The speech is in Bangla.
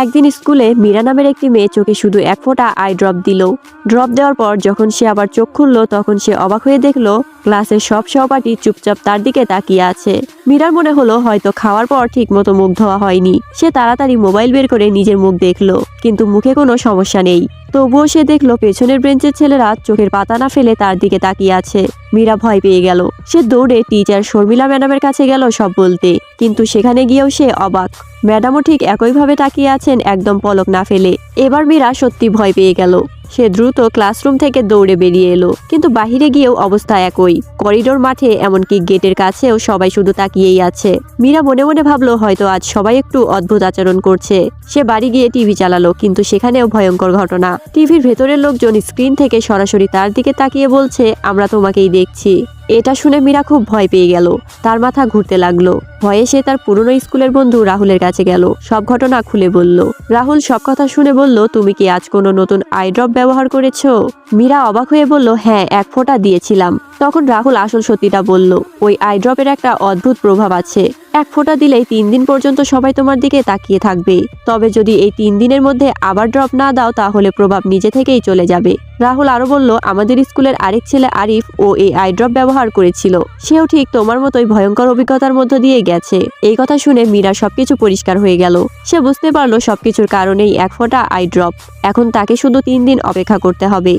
একদিন স্কুলে মীরা নামের একটি মেয়ে চোখে শুধু এক ফোঁটা আই ড্রপ দিল। ড্রপ দেওয়ার পর যখন সে আবার চোখ খুলল তখন সে অবাক হয়ে দেখলো ক্লাসের সব সহপাঠী চুপচাপ তার দিকে তাকিয়ে আছে। মীরার মনে হলো হয়তো খাওয়ার পর ঠিক মতো মুখ ধোয়া হয়নি। সে তাড়াতাড়ি মোবাইল বের করে নিজের মুখ দেখলো, কিন্তু মুখে কোনো সমস্যা নেই। তবুও সে দেখলো পেছনের বেঞ্চের ছেলেরা চোখের পাতা না ফেলে তার দিকে তাকিয়ে আছে। মীরা ভয় পেয়ে গেল। সে দৌড়ে টিচার শর্মিলা ম্যাডামের কাছে গেল সব বলতে, কিন্তু সেখানে গিয়েও সে অবাক। ম্যাডামও ঠিক একইভাবে তাকিয়ে আছেন, একদম পলক না ফেলে। এবার মীরা সত্যি ভয় পেয়ে গেল। সে দ্রুত ক্লাসরুম থেকে দৌড়ে বেরিয়ে এলো, কিন্তু বাহিরে গিয়েও অবস্থা একই। করিডোর মাঠে এমনকি গেটের কাছেও সবাই শুধু তাকিয়েই আছে। মীরা মনে মনে ভাবলো হয়তো আজ সবাই একটু অদ্ভুত আচরণ করছে। সে বাড়ি গিয়ে টিভি চালালো, কিন্তু সেখানেও ভয়ঙ্কর ঘটনা। টিভির ভেতরের লোকজন স্ক্রিন থেকে সরাসরি তার দিকে তাকিয়ে বলছে, আমরা তোমাকেই দেখছি। এটা শুনে মীরা খুব ভয় পেয়ে গেল। তার মাথা ঘুরতে লাগলো। ভয়ে সে তার পুরনো স্কুলের বন্ধু রাহুলের কাছে গেল, সব ঘটনা খুলে বলল। রাহুল সব কথা শুনে বলল, তুমি কি আজ কোনো নতুন আই ড্রপ ব্যবহার করেছো? মীরা অবাক হয়ে বলল, হ্যাঁ, এক ফোঁটা দিয়েছিলাম। তখন রাহুল আসল সত্যিটা বলল, ওই আই ড্রপের একটা অদ্ভুত প্রভাব আছে। এক ফোঁটা দিলেই 3 দিন পর্যন্ত সবাই তোমার দিকে তাকিয়ে থাকবে। তবে যদি এই 3 দিনের মধ্যে আবার ড্রপ না দাও তাহলে প্রভাব নিজে থেকেই চলে যাবে। রাহুল আরো বলল, আমাদের স্কুলের আরেক ছেলে আরিফ ও এই আই ড্রপ ব্যবহার করেছিল। সেও ঠিক তোমার মতোই ভয়ঙ্কর অভিজ্ঞতার মধ্য দিয়ে গেছে। এই কথা শুনে মীরা সবকিছু পরিষ্কার হয়ে গেল। সে বুঝতে পারলো সবকিছুর কারণেই এক ফোঁটা আই ড্রপ। এখন তাকে শুধু 3 দিন অপেক্ষা করতে হবে।